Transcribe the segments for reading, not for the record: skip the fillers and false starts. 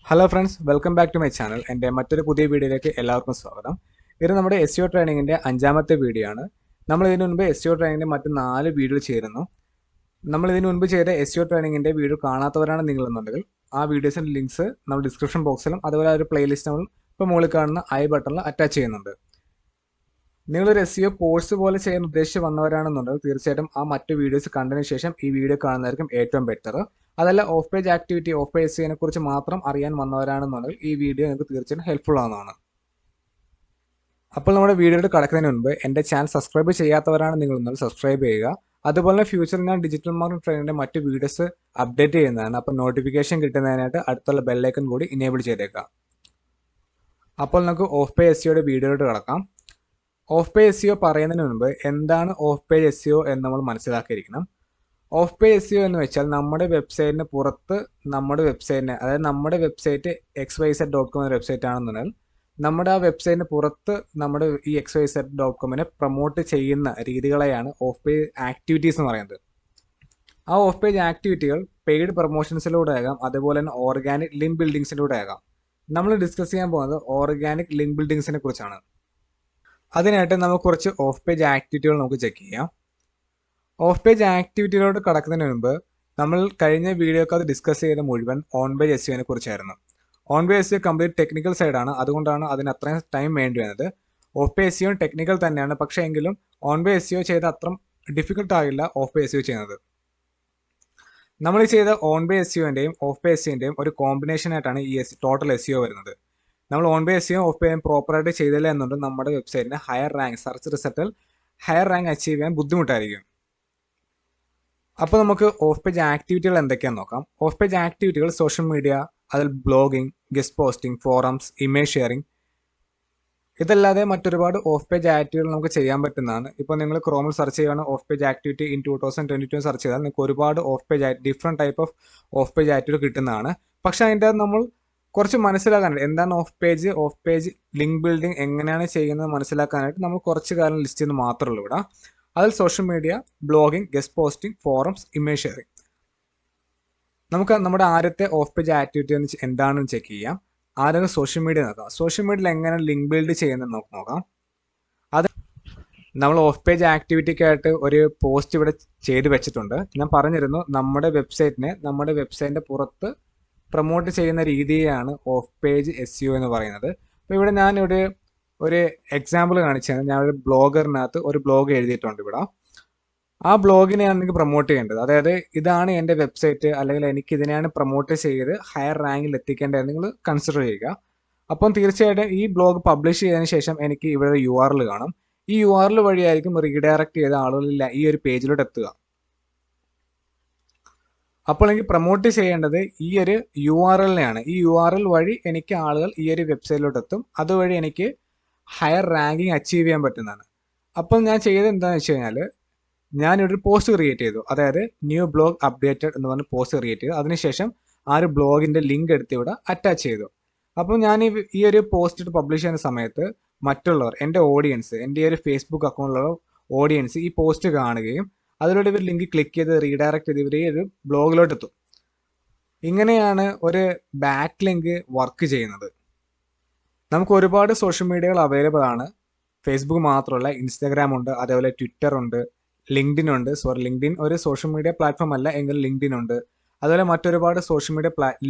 Hello friends, welcome back to my channel. എൻ്റെ മറ്റൊരു പുതിയ വീഡിയോയിലേക്ക് എല്ലാവർക്കും സ്വാഗതം. ഇത് നമ്മുടെ SEO ട്രെയിനിങ്ങിന്റെ അഞ്ചാമത്തെ വീഡിയോ ആണ്. നമ്മൾ ഇതിനു മുൻപ് SEO ട്രെയിനിങ്ങിന്റെ മറ്റ് 4 വീഡിയോ ചെയ്തിരുന്നു. നമ്മൾ ഇതിനു മുൻപ് ചെയ്ത SEO ട്രെയിനിങ്ങിന്റെ വീഡിയോ കാണാത്തവരാണ് നിങ്ങളെന്നുണ്ടെങ്കിൽ ആ വീഡിയോസിന്റെ ലിങ്ക്സ് നമ്മൾ ഡിസ്ക്രിപ്ഷൻ ബോക്സിലും അതുപോലെ ഒരു പ്ലേലിസ്റ്റ് നമ്മൾ ഇപ്പോൾ മുകളിൽ കാണുന്ന ഐ ബട്ടണിൽ അറ്റാച്ച് ചെയ്യുന്നുണ്ട്. നിങ്ങളൊരു SEO കോഴ്സ് പോലെ ചെയ്യാൻ ഉദ്ദേശിച്ച് വന്നവരാണെന്നുണ്ടെങ്കിൽ തീർച്ചയായിട്ടും ആ മറ്റു വീഡിയോസ് കണ്ടതിന് ശേഷം ഈ വീഡിയോ കാണുന്നതായിരിക്കും ഏറ്റവും ബെറ്റർ. അതല്ല of page activity of page SEO കുറിച്ച് മാത്രം അറിയാൻ വന്നവരാണെന്നുണ്ടെങ്കിൽ ഈ വീഡിയോ നിങ്ങൾക്ക് തീർച്ചയായും ഹെൽപ്ഫുൾ ആവുന്നതാണ്. അപ്പോൾ നമ്മുടെ വീഡിയോയിൽ കടക്കുന്നതിന് മുൻപ് എൻ്റെ ചാനൽ സബ്സ്ക്രൈബ് ചെയ്യാത്തവരാണ് നിങ്ങൾ സബ്സ്ക്രൈബ് ചെയ്യുക. അതുപോലെ ഫ്യൂച്ചറിൽ ഞാൻ ഡിജിറ്റൽ മാർക്കറ്റിംഗ് ട്രെയിനിൻ്റെ മറ്റ് വീഡിയോസ് അപ്ഡേറ്റ് ചെയ്യുന്നതാണ്. അപ്പോൾ നോട്ടിഫിക്കേഷൻ കിട്ടുന്നതിനായിട്ട് അടുത്തുള്ള ബെല്ലൈക്കൺ കൂടി ഇനേബിൾ ചെയ്തേക്കാം. അപ്പോൾ നമുക്ക് ഓഫ് പേജ് SEOയുടെ വീഡിയോയിലോട്ട് കടക്കാം. ഓഫ് പേജ് SEO പറയുന്നതിന് മുൻപ് എന്താണ് ഓഫ് പേജ് SEO എന്ന് നമ്മൾ മനസ്സിലാക്കിയിരിക്കണം. ഓഫ് പേജ് SEO എന്ന് വെച്ചാൽ നമ്മുടെ വെബ്സൈറ്റിന് പുറത്ത് നമ്മുടെ വെബ്സൈറ്റിനെ, അതായത് നമ്മുടെ വെബ്സൈറ്റ് xyz.com എന്ന വെബ്സൈറ്റ് ആണെന്നുണ്ടെങ്കിൽ നമ്മുടെ ആ വെബ്സൈറ്റിന് പുറത്ത് നമ്മുടെ ഈ xyz.comനെ പ്രൊമോട്ട് ചെയ്യുന്ന രീതികളെയാണ് ഓഫ് പേജ് ആക്ടിവിറ്റീസ് എന്ന് പറയുന്നത്. ആ ഓഫ് പേജ് ആക്ടിവിറ്റികൾ പെയ്ഡ് പ്രൊമോഷൻസിലൂടെ ആകാം, അതുപോലെ തന്നെ ഓർഗാനിക് ലിങ്ക് ബിൽഡിങ്സിലൂടെ ആകാം. നമ്മൾ ഡിസ്കസ് ചെയ്യാൻ പോകുന്നത് ഓർഗാനിക് ലിങ്ക് ബിൽഡിങ്സിനെ കുറിച്ചാണ്. അതിനായിട്ട് നമുക്ക് കുറച്ച് ഓഫ് പേജ് ആക്ടിവിറ്റികൾ നമുക്ക് ചെക്ക് ചെയ്യാം. ഓഫ് പേജ് ആക്ടിവിറ്റികളോട് കടക്കുന്നതിന് മുൻപ് നമ്മൾ കഴിഞ്ഞ വീഡിയോക്ക് അത് ഡിസ്കസ് ചെയ്ത മുഴുവൻ ഓൺ പേജ് SEOനെ കുറിച്ചായിരുന്നു. On page SEO complete technical സൈഡാണ്, അതുകൊണ്ടാണ് അതിന് അത്രയും ടൈം വേണ്ടി വന്നത്. ഓഫ് പേജ് SEO ടെക്നിക്കൽ തന്നെയാണ്, പക്ഷേ എങ്കിലും ഓൺ പേജ് SEO ചെയ്ത അത്ര ഡിഫിക്കൽട്ട് ആകില്ല ഓഫ് പേജ് SEO ചെയ്യുന്നത്. നമ്മൾ ചെയ്ത ഓൺ പേജ് SEOൻ്റെയും ഓഫ് പേജ് SEOൻ്റെയും ഒരു കോമ്പിനേഷൻ ആയിട്ടാണ് ഈ ടോട്ടൽ SEO വരുന്നത്. നമ്മൾ on page SEO off page പ്രോപ്പറായിട്ട് ചെയ്തില്ല എന്നുണ്ടെങ്കിൽ നമ്മുടെ വെബ്സൈറ്റിന് ഹയർ റാങ്ക് സെർച്ച് റിസൾട്ടിൽ ഹയർ റാങ്ക് അച്ചീവ് ചെയ്യാൻ ബുദ്ധിമുട്ടായിരിക്കും. അപ്പോൾ നമുക്ക് ഓഫ് പേജ് ആക്ടിവിറ്റികൾ എന്തൊക്കെയാണെന്ന് നോക്കാം. ഓഫ് പേജ് ആക്ടിവിറ്റികൾ സോഷ്യൽ മീഡിയ, അതിൽ blogging, guest posting, forums, image sharing, ഇതല്ലാതെ മറ്റൊരുപാട് ഓഫ് പേജ് ആക്ടിവിറ്റികൾ നമുക്ക് ചെയ്യാൻ പറ്റുന്നതാണ്. ഇപ്പോൾ നിങ്ങൾ ക്രോമിൽ സെർച്ച് ചെയ്യുകയാണ് of page activity in 2022 search ചെയ്താൽ നിങ്ങൾക്ക് ഒരുപാട് of page different type of page activity കിട്ടുന്നതാണ്. പക്ഷേ അതിൻ്റെ നമ്മൾ കുറച്ച് മനസ്സിലാക്കാനായിട്ട് എന്താണ് ഓഫ് പേജ് ലിങ്ക് ബിൽഡിംഗ് എങ്ങനെയാണ് ചെയ്യുന്നത് മനസ്സിലാക്കാനായിട്ട് നമ്മൾ കുറച്ച് കാര്യം ലിസ്റ്റ് ചെയ്യുന്നത് മാത്രമേ ഉള്ളൂ ഇവിടെ. അതിൽ social media, blogging, guest posting, forums, image sharing. നമുക്ക് നമ്മുടെ ആദ്യത്തെ ഓഫ് പേജ് ആക്ടിവിറ്റി എന്താണെന്ന് ചെക്ക് ചെയ്യാം. ആദ്യം സോഷ്യൽ മീഡിയ നോക്കാം. സോഷ്യൽ മീഡിയയിൽ എങ്ങനെ ലിങ്ക് ബിൽഡ് ചെയ്യുന്നത് നോക്കാം. അത് നമ്മൾ ഓഫ് പേജ് ആക്ടിവിറ്റിക്കായിട്ട് ഒരു പോസ്റ്റ് ഇവിടെ ചെയ്ത് വെച്ചിട്ടുണ്ട്. ഞാൻ പറഞ്ഞിരുന്നു നമ്മുടെ വെബ്സൈറ്റിൻ്റെ പുറത്ത് പ്രൊമോട്ട് ചെയ്യുന്ന രീതിയാണ് ഓഫ് പേജ് SEO എന്ന് പറയുന്നത്. അപ്പോൾ ഇവിടെ ഞാൻ ഒരു എക്സാമ്പിൾ കാണിച്ചാൽ ഞാൻ ഒരു ബ്ലോഗറിനകത്ത് ഒരു ബ്ലോഗ് എഴുതിയിട്ടുണ്ട് ഇവിടെ. ആ ബ്ലോഗിനെയാണ് എനിക്ക് പ്രൊമോട്ട് ചെയ്യേണ്ടത്. അതായത് ഇതാണ് എൻ്റെ വെബ്സൈറ്റ്, അല്ലെങ്കിൽ എനിക്ക് ഇതിനെയാണ് പ്രൊമോട്ട് ചെയ്ത് ഹയർ റാങ്കിൽ എത്തിക്കേണ്ടത് നിങ്ങൾ കൺസിഡർ ചെയ്യുക. അപ്പം തീർച്ചയായിട്ടും ഈ ബ്ലോഗ് പബ്ലിഷ് ചെയ്തതിന് ശേഷം എനിക്ക് ഇവിടെ URL കാണും. ഈ URL വഴിയായിരിക്കും റീഡയറക്റ്റ് ചെയ്ത ആളുകളിൽ ഈ ഒരു പേജിലോട്ട് എത്തുക. അപ്പോൾ എനിക്ക് പ്രൊമോട്ട് ചെയ്യേണ്ടത് ഈ ഒരു URLനെയാണ്. ഈ URL വഴി എനിക്ക് ആളുകൾ ഈ ഒരു വെബ്സൈറ്റിലോട്ട് എത്തും. അതുവഴി എനിക്ക് ഹയർ റാങ്കിങ് അച്ചീവ് ചെയ്യാൻ പറ്റുന്നതാണ്. അപ്പം ഞാൻ ചെയ്തത് എന്താണെന്ന് വെച്ച് കഴിഞ്ഞാൽ ഞാനൊരു പോസ്റ്റ് ക്രിയേറ്റ് ചെയ്തു. അതായത് ന്യൂ ബ്ലോഗ് അപ്ഡേറ്റഡ് എന്ന് പറഞ്ഞ് പോസ്റ്റ് ക്രിയേറ്റ് ചെയ്തു. അതിനുശേഷം ആ ഒരു ബ്ലോഗിൻ്റെ ലിങ്ക് എടുത്ത് ഇവിടെ അറ്റാച്ച് ചെയ്തു. അപ്പം ഞാൻ ഈ ഒരു പോസ്റ്റ് പബ്ലിഷ് ചെയ്യുന്ന സമയത്ത് മറ്റുള്ളവർ, എൻ്റെ ഓഡിയൻസ്, എൻ്റെ ഈ ഒരു ഫേസ്ബുക്ക് അക്കൗണ്ടിലുള്ള ഓഡിയൻസ് ഈ പോസ്റ്റ് കാണുകയും അതിലൂടെ ഇവർ ലിങ്ക് ക്ലിക്ക് ചെയ്ത് റീഡയറക്റ്റ് ചെയ്ത് ഇവർ ഈ ഒരു ബ്ലോഗിലോട്ട് എത്തും. ഇങ്ങനെയാണ് ഒരു ബാക്ക് ലിങ്ക് വർക്ക് ചെയ്യുന്നത്. നമുക്ക് ഒരുപാട് സോഷ്യൽ മീഡിയകൾ അവൈലബിൾ ആണ്. ഫേസ്ബുക്ക് മാത്രമല്ല, ഇൻസ്റ്റാഗ്രാം ഉണ്ട്, അതേപോലെ ട്വിറ്റർ ഉണ്ട്, ലിങ്ക്ഡിൻ ഉണ്ട്. ലിങ്ക്ഡിൻ ഒരു സോഷ്യൽ മീഡിയ പ്ലാറ്റ്ഫോം അല്ല, എങ്കിൽ ലിങ്ക്ഡിൻ ഉണ്ട്. അതുപോലെ മറ്റൊരുപാട് സോഷ്യൽ മീഡിയ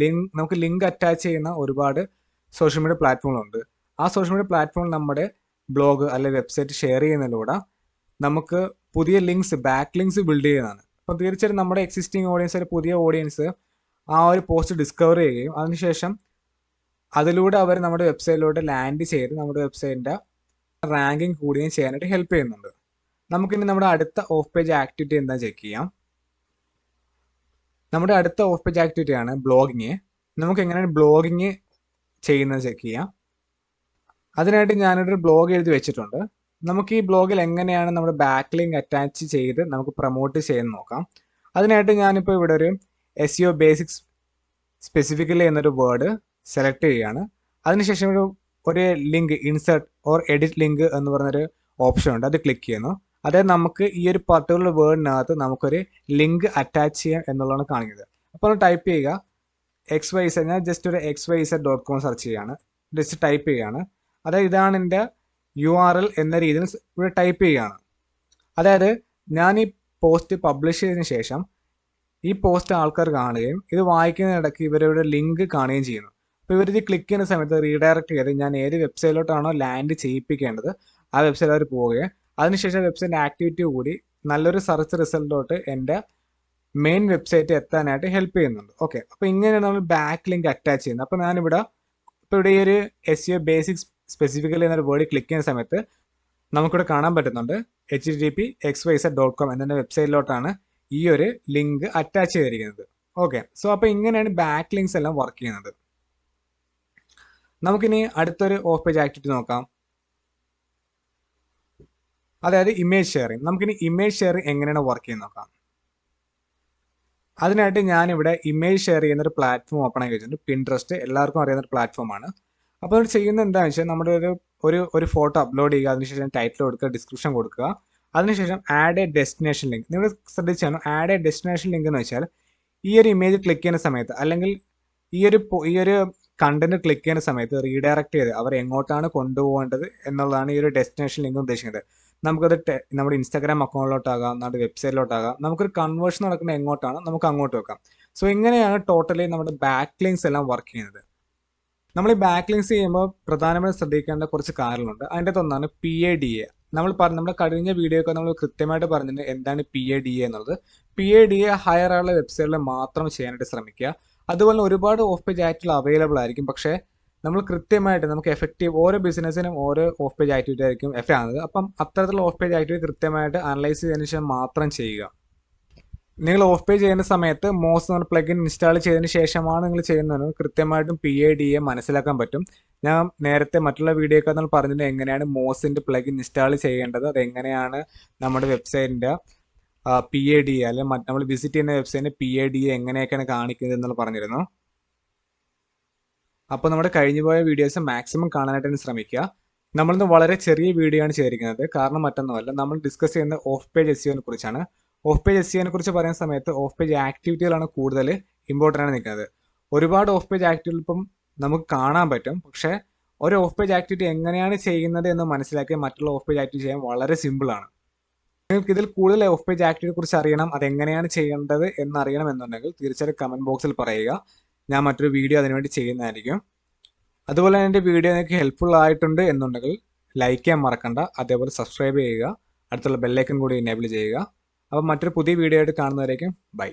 നമുക്ക് ലിങ്ക് അറ്റാച്ച് ചെയ്യുന്ന ഒരുപാട് സോഷ്യൽ മീഡിയ പ്ലാറ്റ്ഫോമുകളുണ്ട്. ആ സോഷ്യൽ മീഡിയ പ്ലാറ്റ്ഫോം നമ്മുടെ ബ്ലോഗ് അല്ലെങ്കിൽ വെബ്സൈറ്റ് ഷെയർ ചെയ്യുന്നതിലൂടെ നമുക്ക് പുതിയ ലിങ്ക്സ്, ബാക്ക് ലിങ്ക്സ് ബിൽഡ് ചെയ്യുന്നതാണ്. അപ്പോൾ തീർച്ചയായിട്ടും നമ്മുടെ എക്സിസ്റ്റിംഗ് ഓഡിയൻസ്, ഒരു പുതിയ ഓഡിയൻസ് ആ ഒരു പോസ്റ്റ് ഡിസ്കവർ ചെയ്യുകയും അതിനുശേഷം അതിലൂടെ അവർ നമ്മുടെ വെബ്സൈറ്റിലോട്ട് ലാൻഡ് ചെയ്ത് നമ്മുടെ വെബ്സൈറ്റിൻ്റെ റാങ്കിങ് കൂടുകയും ചെയ്യാനായിട്ട് ഹെൽപ്പ് ചെയ്യുന്നുണ്ട്. നമുക്കിനി നമ്മുടെ അടുത്ത ഓഫ് പേജ് ആക്ടിവിറ്റി എന്താ ചെക്ക് ചെയ്യാം. നമ്മുടെ അടുത്ത ഓഫ് പേജ് ആക്ടിവിറ്റിയാണ് ബ്ലോഗിങ്. നമുക്ക് എങ്ങനെയാണ് ബ്ലോഗിങ് ചെയ്യുന്നത് ചെക്ക് ചെയ്യാം. അതിനായിട്ട് ഞാനൊരു ബ്ലോഗ് എഴുതി വെച്ചിട്ടുണ്ട്. നമുക്ക് ഈ ബ്ലോഗിൽ എങ്ങനെയാണ് നമ്മുടെ ബാക്ക് ലിങ്ക് അറ്റാച്ച് ചെയ്ത് നമുക്ക് പ്രൊമോട്ട് ചെയ്യാൻ നോക്കാം. അതിനായിട്ട് ഞാനിപ്പോൾ ഇവിടെ ഒരു SEO ബേസിക്സ് സ്പെസിഫിക്കലി എന്നൊരു വേർഡ് സെലക്ട് ചെയ്യുകയാണ്. അതിനുശേഷം ഒരു link insert or edit link എന്ന് പറഞ്ഞൊരു ഓപ്ഷൻ ഉണ്ട്, അത് ക്ലിക്ക് ചെയ്യുന്നു. അതായത് നമുക്ക് ഈ ഒരു പർട്ടിക്കുലർ വേർഡിനകത്ത് നമുക്കൊരു ലിങ്ക് അറ്റാച്ച് ചെയ്യാം എന്നുള്ളതാണ് കാണിക്കുന്നത്. അപ്പോൾ ടൈപ്പ് ചെയ്യുക XYZ, ഞാൻ ജസ്റ്റ് ഒരു xyz.com സെർച്ച് ചെയ്യാണ്, ജസ്റ്റ് ടൈപ്പ് ചെയ്യുകയാണ്. അതായത് ഇതാണ് എൻ്റെ URL എന്ന രീതിയിൽ ഇവിടെ ടൈപ്പ് ചെയ്യുകയാണ്. അതായത് ഞാൻ ഈ പോസ്റ്റ് പബ്ലിഷ് ചെയ്തതിന് ശേഷം ഈ പോസ്റ്റ് ആൾക്കാർ കാണുകയും ഇത് വായിക്കുന്നതിനിടയ്ക്ക് ഇവരുടെ ലിങ്ക് കാണുകയും ചെയ്യുന്നു. അപ്പോൾ ഇവരിത് ക്ലിക്ക് ചെയ്യുന്ന സമയത്ത് റീഡയറക്റ്റ് ചെയ്ത് ഞാൻ ഏത് വെബ്സൈറ്റിലോട്ടാണോ ലാൻഡ് ചെയ്യിപ്പിക്കേണ്ടത് ആ വെബ്സൈറ്റ് അവർ പോവുകയും അതിനുശേഷം വെബ്സൈറ്റ് ആക്ടിവിറ്റി കൂടി നല്ലൊരു സെർച്ച് റിസൾട്ടോട്ട് എൻ്റെ മെയിൻ വെബ്സൈറ്റ് എത്താനായിട്ട് ഹെൽപ്പ് ചെയ്യുന്നുണ്ട്. ഓക്കെ, അപ്പോൾ ഇങ്ങനെയാണ് നമ്മൾ ബാക്ക് ലിങ്ക് അറ്റാച്ച് ചെയ്യുന്നത്. അപ്പോൾ ഞാനിവിടെ ഇവിടെ ഈ ഒരു SEO ബേസിക്സ് സ്പെസിഫിക്കലി എന്നൊരു വേർഡ് ക്ലിക്ക് ചെയ്യുന്ന സമയത്ത് നമുക്കിവിടെ കാണാൻ പറ്റുന്നുണ്ട് http://xyz.com എന്ന വെബ്സൈറ്റിലോട്ടാണ് ഈ ഒരു ലിങ്ക് അറ്റാച്ച് ചെയ്തിരിക്കുന്നത്. ഓക്കെ, സോ അപ്പോൾ ഇങ്ങനെയാണ് ബാക്ക് ലിങ്ക്സ് എല്ലാം വർക്ക് ചെയ്യുന്നത്. നമുക്കിനി അടുത്തൊരു ഓഫ് പേജ് ആക്ടിവിറ്റി നോക്കാം, അതായത് ഇമേജ് ഷെയറിങ്. നമുക്കിനി ഇമേജ് ഷെയറിങ് എങ്ങനെയാണ് വർക്ക് ചെയ്യുന്നത് നോക്കാം. അതിനായിട്ട് ഞാനിവിടെ ഇമേജ് ഷെയർ ചെയ്യുന്നൊരു പ്ലാറ്റ്ഫോം ഓപ്പൺ ആക്കി വെച്ചിട്ടുണ്ട്. പിൻട്രസ്റ്റ് എല്ലാവർക്കും അറിയുന്നൊരു പ്ലാറ്റ്ഫോമാണ്. അപ്പോൾ അത് ചെയ്യുന്നത് എന്താണെന്ന് വെച്ചാൽ നമ്മുടെ ഒരു ഫോട്ടോ അപ്ലോഡ് ചെയ്യുക, അതിനുശേഷം ടൈറ്റിൽ കൊടുക്കുക, ഡിസ്ക്രിപ്ഷൻ കൊടുക്കുക, അതിനുശേഷം ആഡ് എ ഡെസ്റ്റിനേഷൻ ലിങ്ക്. നിങ്ങൾ ശ്രദ്ധിച്ചാണ് ആഡ് എ ഡെസ്റ്റിനേഷൻ ലിങ്ക് എന്ന് വെച്ചാൽ ഈ ഒരു ഇമേജ് ക്ലിക്ക് ചെയ്യുന്ന സമയത്ത് അല്ലെങ്കിൽ ഈ ഒരു കണ്ടന്റ് ക്ലിക്ക് ചെയ്യുന്ന സമയത്ത് റീഡയറക്റ്റ് ചെയ്ത് അവർ എങ്ങോട്ടാണ് കൊണ്ടുപോകേണ്ടത് എന്നുള്ളതാണ് ഈ ഒരു ഡെസ്റ്റിനേഷൻ ലിങ്ക് ഉദ്ദേശിക്കുന്നത്. നമുക്കത് നമ്മുടെ ഇൻസ്റ്റാഗ്രാം അക്കൗണ്ടിലോട്ടാകാം, നമ്മുടെ വെബ്സൈറ്റിലോട്ടാകാം, നമുക്കൊരു കൺവേർഷൻ നടക്കുന്നത് എങ്ങോട്ടാണ് നമുക്ക് അങ്ങോട്ട് വെക്കാം. സോ ഇങ്ങനെയാണ് ടോട്ടലി നമ്മുടെ ബാക്ക് ലിങ്ക്സ് എല്ലാം വർക്ക് ചെയ്യുന്നത്. നമ്മൾ ഈ ബാക്ക് ലിങ്ക്സ് ചെയ്യുമ്പോൾ പ്രധാനമായും ശ്രദ്ധിക്കേണ്ട കുറച്ച് കാര്യങ്ങളുണ്ട്. അതിൻ്റെ ഒന്നാണ് PADA. നമ്മുടെ കഴിഞ്ഞ വീഡിയോ ഒക്കെ നമ്മൾ കൃത്യമായിട്ട് പറഞ്ഞിട്ടുണ്ട് എന്താണ് PADA എന്നുള്ളത്. PADA ഹയർ ആയുള്ള വെബ്സൈറ്റിൽ മാത്രം ചെയ്യാനായിട്ട് ശ്രമിക്കുക. അതുപോലെ ഒരുപാട് ഓഫ് പേജ് ആക്ടിവിറ്റി അവൈലബിൾ ആയിരിക്കും, പക്ഷേ നമ്മൾ കൃത്യമായിട്ട് നമുക്ക് എഫക്റ്റീവ് ഓരോ ബിസിനസ്സിനും ഓരോ ഓഫ് പേജ് ആക്ടിവിറ്റി ആയിരിക്കും എഫക്റ്റ് ആകുന്നത്. അപ്പം അത്തരത്തിലുള്ള ഓഫ് പേജ് ആക്ടിവിറ്റി കൃത്യമായിട്ട് അനലൈസ് ചെയ്തതിന് ശേഷം മാത്രം ചെയ്യുക. നിങ്ങൾ ഓഫ് പേജ് ചെയ്യുന്ന സമയത്ത് മോസ് എന്ന പ്ലഗിൻ ഇൻസ്റ്റാൾ ചെയ്തതിന് ശേഷമാണ് നിങ്ങൾ ചെയ്യുന്നത് കൃത്യമായിട്ടും PADA മനസ്സിലാക്കാൻ പറ്റും. ഞാൻ നേരത്തെ മറ്റുള്ള വീഡിയോ ഒക്കെ നമ്മൾ പറഞ്ഞിട്ട് എങ്ങനെയാണ് മോസിൻ്റെ പ്ലഗിൻ ഇൻസ്റ്റാൾ ചെയ്യേണ്ടത്, അതെങ്ങനെയാണ് നമ്മുടെ വെബ്സൈറ്റിൻ്റെ PADA അല്ലെങ്കിൽ നമ്മൾ വിസിറ്റ് ചെയ്യുന്ന വെബ്സൈറ്റിൻ്റെ PADA എങ്ങനെയൊക്കെയാണ് കാണിക്കുന്നത് എന്നുള്ള പറഞ്ഞിരുന്നു. അപ്പോൾ നമ്മുടെ കഴിഞ്ഞു പോയ വീഡിയോസ് മാക്സിമം കാണാനായിട്ട് ശ്രമിക്കുക. നമ്മളിന്ന് വളരെ ചെറിയ വീഡിയോ ആണ് ചെയ്തിരിക്കുന്നത്, കാരണം മറ്റൊന്നുമല്ല, നമ്മൾ ഡിസ്കസ് ചെയ്യുന്ന ഓഫ് പേജ് SEO കുറിച്ചാണ്. ഓഫ് പേജ് SEO കുറിച്ച് പറയുന്ന സമയത്ത് ഓഫ് പേജ് ആക്ടിവിറ്റികളാണ് കൂടുതൽ ഇമ്പോർട്ടൻ്റ് ആണ് നിൽക്കുന്നത്. ഒരുപാട് ഓഫ് പേജ് ആക്ടിവിറ്റി ഇപ്പം നമുക്ക് കാണാൻ പറ്റും, പക്ഷേ ഒരു ഓഫ് പേജ് ആക്ടിവിറ്റി എങ്ങനെയാണ് ചെയ്യുന്നത് എന്ന് മനസ്സിലാക്കി മറ്റുള്ള ഓഫ് പേജ് ആക്ടിവിറ്റി ചെയ്യാൻ വളരെ സിമ്പിളാണ്. നിങ്ങൾക്ക് ഇതിൽ കൂടുതൽ ഓഫ് പേജ് ആക്ടിവിറ്റിയെ കുറിച്ച് അറിയണം, അതെങ്ങനെയാണ് ചെയ്യേണ്ടത് എന്നറിയണം എന്നുണ്ടെങ്കിൽ തീർച്ചയായും കമൻറ്റ് ബോക്സിൽ പറയുക. ഞാൻ മറ്റൊരു വീഡിയോ അതിനുവേണ്ടി ചെയ്യുന്നതായിരിക്കും. അതുപോലെ എൻ്റെ വീഡിയോ നിങ്ങൾക്ക് ഹെൽപ്ഫുൾ ആയിട്ടുണ്ട് എന്നുണ്ടെങ്കിൽ ലൈക്ക് ചെയ്യാൻ മറക്കണ്ട, അതേപോലെ സബ്സ്ക്രൈബ് ചെയ്യുക, അടുത്തുള്ള ബെല്ലൈക്കൺ കൂടി എനേബിൾ ചെയ്യുക. അപ്പോൾ മറ്റൊരു പുതിയ വീഡിയോ ആയിട്ട് കാണുന്നവരേക്കും ബൈ.